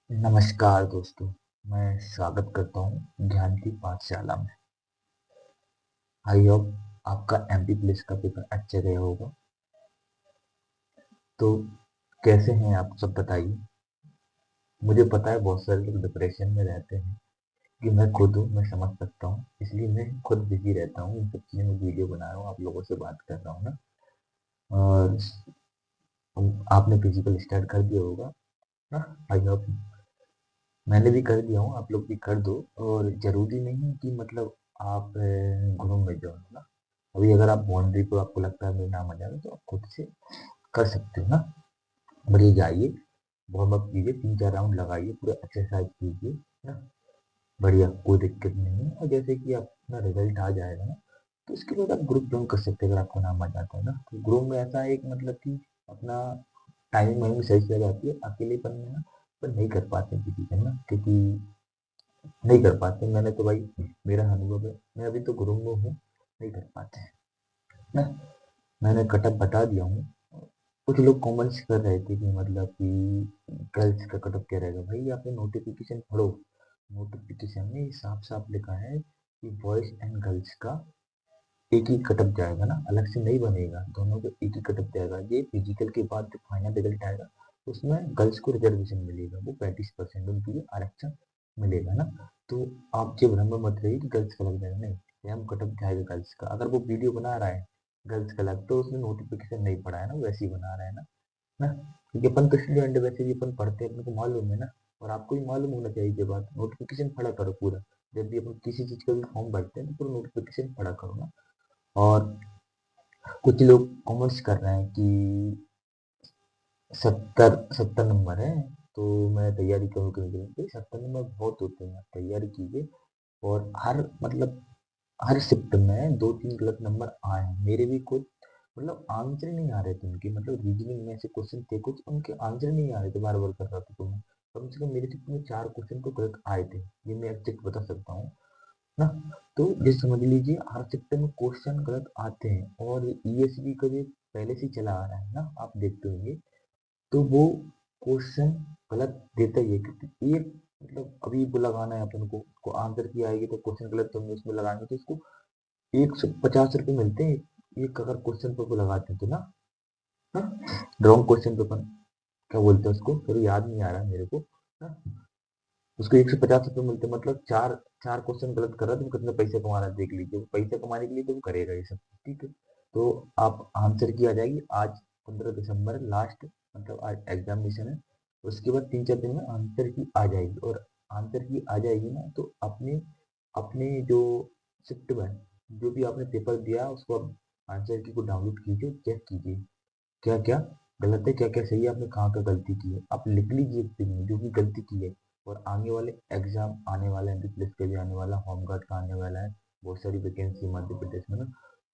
नमस्कार दोस्तों। मैं स्वागत करता हूँ ज्ञान की पाठशाला में। आई होप आपका एमपी पुलिस का पेपर अच्छा गया होगा। तो कैसे हैं आप सब बताइए। मुझे पता है बहुत सारे लोग डिप्रेशन में रहते हैं कि मैं खुद हूँ, मैं समझ सकता हूँ, इसलिए मैं खुद बिजी रहता हूँ, इन सब चीज़ों में वीडियो बना रहा हूँ, आप लोगों से बात कर रहा हूँ ना। और आपने फिजिकल स्टार्ट कर दिया होगा ना। आई होप मैंने भी कर दिया हूँ, आप लोग भी कर दो। और जरूरी नहीं कि मतलब आप ग्रुप में जाओ ना। अभी अगर आप बाउंड्री को आपको लगता है मेरे नाम आ जाएगा तो आप खुद से कर सकते हो ना। बढ़िया जाइए, वार्म अप कीजिए, 3-4 राउंड लगाइए, पूरा एक्सरसाइज कीजिए ना। बढ़िया, कोई दिक्कत नहीं है। और जैसे कि अपना रिजल्ट आ जाएगा ना, तो उसके बाद आप ग्रुप ज्वाइन कर सकते हैं अगर आपको नाम आ जाता है ना। तो ग्रुप में ऐसा है एक मतलब कि अपना टाइमिंग वाइमिंग सही से आ जाती है। अकेलेपन में ना पर नहीं कर पाते हैं किसी का ना, क्योंकि नहीं कर पाते। मैंने तो भाई, मेरा अनुभव है, मैं अभी तो ग्रुप में हूँ, नहीं कर पाते हैं ना। मैंने कटअप बता दिया हूँ। कुछ लोग कमेंट्स कर रहे थे कि मतलब कि गर्ल्स का कटअप क्या रहेगा। भाई आपने नोटिफिकेशन पढ़ो, नोटिफिकेशन में साफ साफ लिखा है कि बॉयज एंड गर्ल्स का एक ही कटअप जाएगा ना, अलग से नहीं बनेगा, दोनों को एक ही कटअप जाएगा। ये फिजिकल के बाद जो फाइनल रिजल्ट आएगा उसमें गर्ल्स को रिजर्वेशन मिलेगा, वो 35% उनके लिए आरक्षण मिलेगा ना। तो आप ये भ्रम में मत रहिए कि गर्ल्स का लग जाएगा, नहीं, सेम कटअप जाएगा गर्ल्स का। अगर वो वीडियो बना रहा है गर्ल्स का लग, तो उसने नोटिफिकेशन नहीं पढ़ा है ना, वैसे ही बना रहा है ना। क्योंकि अपन तो स्टूडेंट वैसे भी अपन पढ़ते हैं, अपने को मालूम है ना। और आपको भी मालूम होना चाहिए ये बात, नोटिफिकेशन पढ़ा करो पूरा। जब भी अपन किसी चीज का भी फॉर्म भरते हैं तो पूरा नोटिफिकेशन पढ़ा करो ना। और कुछ लोग कमेंट्स कर रहे हैं कि 70 70 नंबर है तो मैं तैयारी करूँ कि नहीं करूँ। भाई 70 नंबर बहुत होते हैं, आप तैयारी कीजिए। और हर मतलब हर शिफ्ट में 2-3 गलत नंबर आए हैं, मेरे भी कुछ मतलब आंसर नहीं आ रहे थे उनके, मतलब रीजनिंग में ऐसे क्वेश्चन थे कुछ, उनके आंसर नहीं आ रहे थे, बार बार कर रहा था। तो मैं कम से कम मेरे शिफ्ट में 4 क्वेश्चन तो गलत आए थे, ये मैं एग्जैक्ट बता सकता हूँ ना। तो ये समझ लीजिए हर शिफ्ट में क्वेश्चन गलत आते हैं। और ईएसबी का भी पहले से ही चला आ रहा है ना, आप देखते होंगे। तो वो क्वेश्चन गलत देता ही है, क्योंकि एक मतलब अभी वो लगाना है अपन को आंसर की आएगी तो क्वेश्चन गलत तो हम उसमें लगाएंगे तो उसको 150 रुपये मिलते हैं। एक अगर क्वेश्चन पे को लगाते हैं तो ना। रॉन्ग क्वेश्चन पे अपन क्या बोलते हैं उसको, फिर याद नहीं आ रहा मेरे को ना। उसको 150 रुपये मिलते हैं, मतलब चार चार क्वेश्चन गलत कर रहा है तो वो कितने पैसे कमा रहा है देख लीजिए। वो पैसे कमाने के लिए तो वो करेगा ये सब, ठीक है। तो आप आंसर की आ जाएगी आज, 15 दिसंबर लास्ट, मतलब आज एग्जामिनेशन है। उसके बाद 3-4 दिन में आंसर की आ जाएगी। और आंसर की आ जाएगी ना तो अपने अपने जो शिफ्ट में जो भी आपने पेपर दिया उसको आप आंसर की को डाउनलोड कीजिए, चेक कीजिए क्या क्या गलत है, क्या क्या सही है, आपने कहाँ का गलती की है, आप लिख लीजिए एक पेन में जो भी गलती की है। और आगे वाले एग्जाम आने वाले हैं, पुलिस के भी आने वाला, होमगार्ड का आने वाला है, बहुत सारी वैकेंसी मध्य प्रदेश में ना।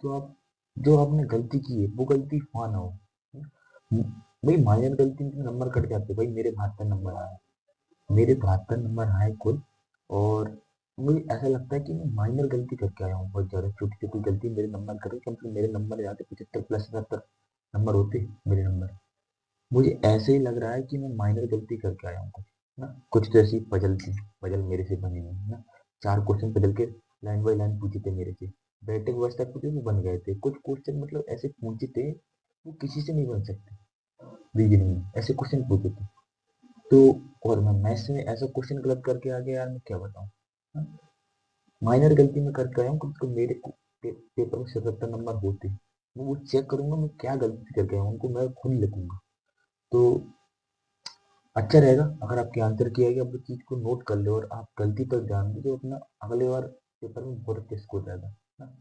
तो आप जो आपने गलती की है वो गलती माना हो। भाई माइनर गलती में नंबर कट जाते हैं। भाई मेरे 72 नंबर आए, मेरे 72 नंबर आए कुल। और मुझे ऐसा लगता है कि मैं माइनर गलती करके आया हूँ, बहुत ज़्यादा छोटी छोटी गलती मेरे नंबर करे, कम से कम मेरे नंबर जाते 75 प्लस 77 नंबर होते मेरे नंबर। मुझे ऐसे ही लग रहा है कि मैं माइनर गलती करके आया हूँ कुछ ना। कुछ तो ऐसी पजल थी, पजल मेरे से बनी नहीं ना। 4 क्वेश्चन पजल के लाइन बाई लाइन पूछे थे मेरे से, बैठक व्यवस्था पूछे वो बन गए थे। कुछ क्वेश्चन मतलब ऐसे पूछे थे वो किसी से नहीं बन सकते, रीजनिंग में ऐसे क्वेश्चन पूछे थे। तो और मैं मैथ्स में ऐसा क्वेश्चन गलत करके आ गया यार, मैं क्या बताऊँ। माइनर गलती में करके आया हूँ, कम से कम मेरे पेपर में 77 नंबर होते। मैं वो चेक करूंगा मैं क्या गलती करके आया हूँ, उनको मैं खुद लिखूंगा। तो अच्छा रहेगा अगर आपके आंसर की आएगी, आप उस चीज को नोट कर ले और आप गलती पर ध्यान दो, तो अपना अगले बार पेपर में बहुत अच्छा स्कोर रहेगा ना।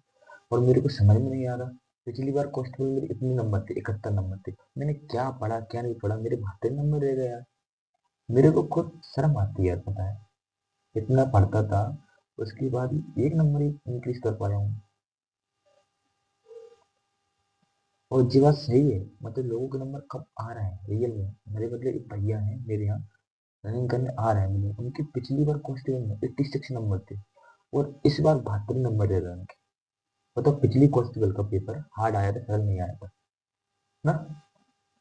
और मेरे को समझ में नहीं आ रहा, पिछली बार कॉन्स्टेबल मेरे इतने नंबर थे, 71 नंबर थे, मैंने क्या पढ़ा क्या नहीं पढ़ा, मेरे 72 नंबर रह गए यार। मेरे को खुद शर्म आती है यार, पता है इतना पढ़ता था, उसके बाद 1 नंबर ही इंक्रीज कर पाया हूँ। और ये बात सही है, मतलब लोगों के नंबर कब आ रहे हैं रियल में। मेरे मतलब एक भैया है मेरे यहाँ, रनिंग करने आ रहे हैं मुझे, उनके पिछली बार कांस्टेबल में 86 नंबर थे और इस बार 72 नंबर दे रहे हैं उनके। मतलब पिछली कांस्टेबल का पेपर हार्ड आया था, सरल नहीं आया था ना।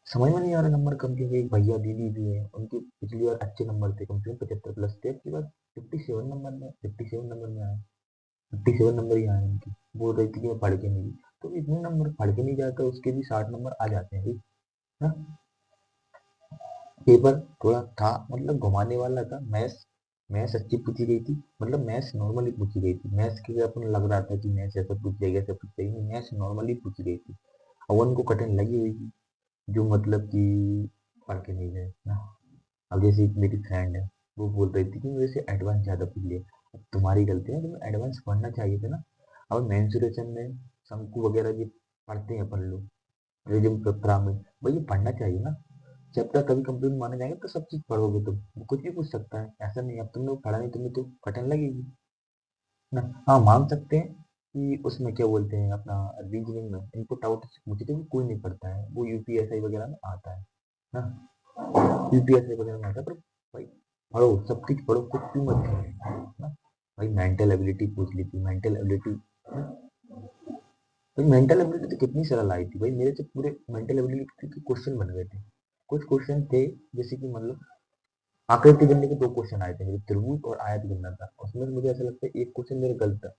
समझ में नहीं आ रहा नंबर कम क्योंकि एक भैया दीदी भी है, उनके पिछली बार अच्छे नंबर थे, कम से कम 75 प्लस थे, अब की बार 57 नंबर ही आए उनके। बोल रही थी कि मैं पढ़ के नहीं, तो इतने नंबर पढ़ के नहीं जाता, उसके भी 60 नंबर आ जाते हैं भाई। हाँ, पेपर थोड़ा था मतलब घुमाने वाला था। मैथ्स मैथ्स अच्छी पूछी गई थी, मतलब मैथ्स नॉर्मली पूछी गई थी। मैथ्स के लिए अपन लग रहा था कि मैथ्स ऐसा पूछ जाएगा ऐसा पूछ जाएगी, मैथ्स नॉर्मली पूछी गई थी। और उनको कठिन लगी हुई थी, जो मतलब कि पढ़ के नहीं गए ना। अब जैसे एक मेरी फ्रेंड है, वो बोल रही थी कि मेरे से एडवांस ज़्यादा पूछ लिया। अब तुम्हारी गलती है, तुम्हें एडवांस पढ़ना चाहिए था ना। अब मेंसुरेशन में शंकु वगैरह जो पढ़ते हैं अपन लोग, रिज्म पेपरा में, वही पढ़ना चाहिए ना। चैप्टर कभी कंप्लीट माने जाएंगे तो सब चीज पढ़ोगे तुम, वो कुछ भी पूछ सकता है, ऐसा नहीं। अब तुमने वो पढ़ा नहीं, तुम्हें तो कठिन लगेगी ना। हाँ, मान सकते हैं कि उसमें क्या बोलते हैं अपना रीजनिंग में इनपुट आउट मुझे तो कोई नहीं पढ़ता है, वो यूपीएसआई वगैरह में आता है ना। यूपीएसआई वगैरह में आता है, पर भाई पढ़ो, सब चीज पढ़ो, कुछ भी मत करो ना। भाई मेंटल एबिलिटी पूछ ली थी, मेंटल एबिलिटी। भाई मेंटल एबिलिटी तो कितनी सरल आई थी भाई, मेरे तो पूरे मेंटल एबिलिटी के क्वेश्चन बन गए थे। कुछ क्वेश्चन थे जैसे कि मतलब आकृति गिनने के दो क्वेश्चन आए थे मेरे, त्रिभुज और आयत गिनना था। उसमें से मुझे ऐसा लगता है एक क्वेश्चन मेरा गलत था।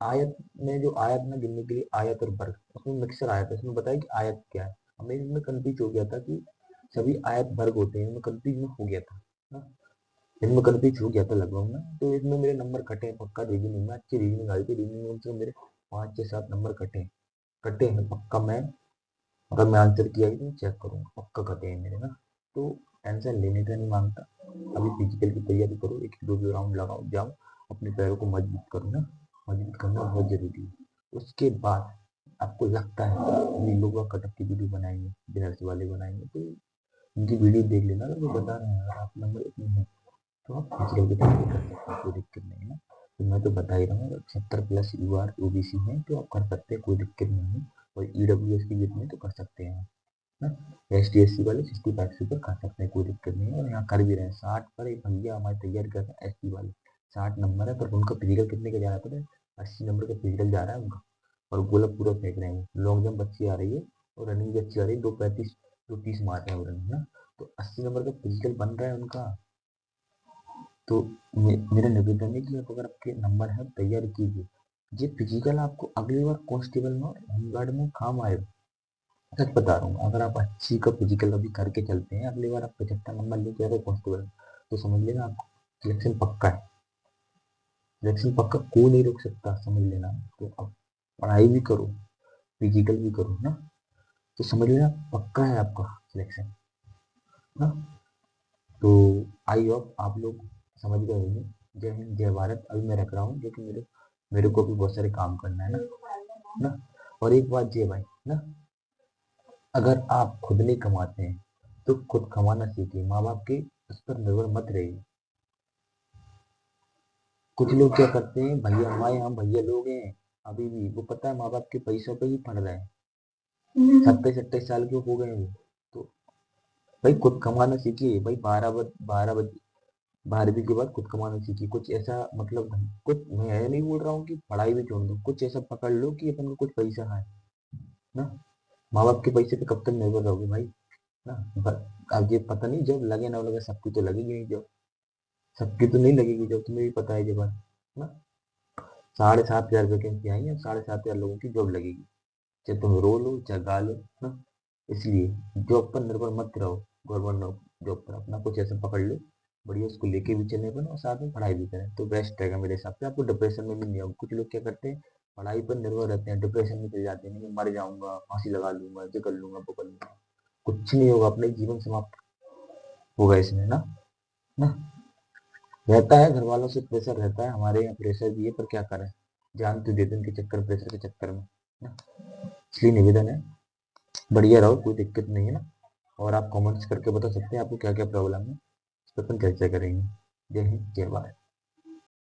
आयत में जो आयत ना गिनने के लिए आयत और वर्ग, उसमें मिक्सर आया था, उसमें बताया कि आयत क्या है। अब मैं इसमें कंफ्यूज हो गया था कि सभी आयत वर्ग होते हैं, मैं कंफ्यूज में हो गया था ना। इनमें कंफ्यूज हो गया था लगभग ना, तो इसमें मेरे नंबर कटे हैं पक्का। रीजनिंग में अच्छी रीजनिंग आई थी, रीजनिंग में तो मेरे 5 से 7 नंबर कटे हैं। कटे हैं पक्का। मैं अगर मैं आंसर किया ही तो चेक करूंगा, पक्का कटे हैं मेरे ना। तो टेंशन लेने का नहीं मांगता। अभी फिजिकल की तैयारी करो, एक दो राउंड लगाओ, जाओ, अपने पैरों को मजबूत करो ना। मजबूत करना बहुत जरूरी है। उसके बाद आपको लगता है अभी लोग कटअप की वीडियो बनाएंगे, बिनर्स वाले बनाएंगे, तो उनकी वीडियो देख लेना, तो वो बता रहे हैं अगर आप नंबर इतने हैं तो आप फिजिकल की तैयारी कर सकते हैं, कोई दिक्कत नहीं है ना। तो मैं तो बता ही रहा हूँ, अगर 70 प्लस यू आर ओबीसी है तो आप कर सकते हैं, कोई दिक्कत नहीं है। और ईडब्ल्यू एस की जितने तो कर सकते हैं ना। एस टी एस सी वाले 65 से ऊपर कर सकते हैं, कोई दिक्कत नहीं है। और यहाँ कर भी रहे हैं 60 पर। एक भैया हमारी तैयारी कर रहे हैं एस टी वाले, 60 नंबर है, पर उनका फिजिकल कितने का जा रहा है पता है? 80 नंबर का फिजिकल जा रहा है उनका। और गोला पूरा फेंक रहे हैं। लॉन्ग जंप अच्छी आ रही है और रनिंग भी अच्छी आ रही है, 2:35 2:30 मार रहे हैं वो रनिंग ना। तो 80 नंबर का फिजिकल बन रहा है उनका। तो मेरा निवेदन है कि आप अगर आपके नंबर है तैयार कीजिए। ये फिजिकल आपको अगली बार कांस्टेबल में और होमगार्ड में काम आएगा। सच बता रहा हूँ, अगर आप अच्छी का फिजिकल अभी करके चलते हैं, अगली बार आप 75 नंबर लेके आ रहे कांस्टेबल, तो समझ लेना आपको सिलेक्शन पक्का है। सिलेक्शन पक्का, कोई नहीं रोक सकता, समझ लेना। तो अब पढ़ाई भी करो, फिजिकल भी करो ना, तो समझ लेना पक्का है आपका सिलेक्शन ना। तो आई होप आप लोग समझ गए होंगे। जय हिंद जय भारत। अभी मैं रख रहा हूँ क्योंकि मेरे मेरे को भी बहुत सारे काम करना है ना। और एक बात ये भाई ना, अगर आप खुद नहीं कमाते हैं तो खुद कमाना सीखिए, माँ बाप के उस पर निर्भर मत रहिए। कुछ लोग क्या करते हैं, भैया हमारे यहाँ भैया लोग हैं अभी भी, वो पता है माँ बाप के पैसों पे ही पढ़ रहे हैं, 27 28 साल के हो गए हैं वो। तो भाई खुद कमाना सीखिए भाई, 12 बजे 12वीं के बाद खुद कमाना सीखिए। कुछ ऐसा मतलब कुछ, मैं ये नहीं बोल रहा हूँ कि पढ़ाई भी छोड़ दो, कुछ ऐसा पकड़ लो कि अपन को कुछ पैसा है ना। माँ बाप के पैसे पे कब तक निर्भर रहोगे भाई ना। अब ये पता नहीं जब लगे ना लगे, सबकी तो लगेगी नहीं जब, सबकी तो नहीं लगेगी जब, तुम्हें भी पता है ये बात ना। 7,500 वैकेंसी आई है, 7,500 लोगों की जॉब लगेगी, चाहे तुम रो लो चाहे गा लो ना। इसलिए जॉब पर निर्भर मत रहो, गवर्नमेंट जॉब पर अपना कुछ ऐसा पकड़ लो बढ़िया, उसको लेके भी चले अपन और साथ में पढ़ाई भी करें तो बेस्ट रहेगा मेरे हिसाब से। आपको डिप्रेशन में भी नहीं होगा। कुछ लोग क्या करते हैं, पढ़ाई पर निर्भर रहते हैं, डिप्रेशन में चले जाते हैं, मैं मर जाऊंगा, फांसी लगा लूंगा, ये कर लूंगा वो कर लूंगा। कुछ नहीं होगा, अपने जीवन समाप्त होगा इसमें ना ना। रहता है घर वालों से प्रेशर रहता है, हमारे यहाँ प्रेशर भी है, पर क्या करें, जान तो देते उनके चक्कर प्रेशर के चक्कर में ना। इसलिए निवेदन है, बढ़िया रहो, कोई दिक्कत नहीं है ना। और आप कमेंट्स करके बता सकते हैं आपको क्या क्या प्रॉब्लम है, इस पर अपन चर्चा करेंगे। जय हिंद जय भारत।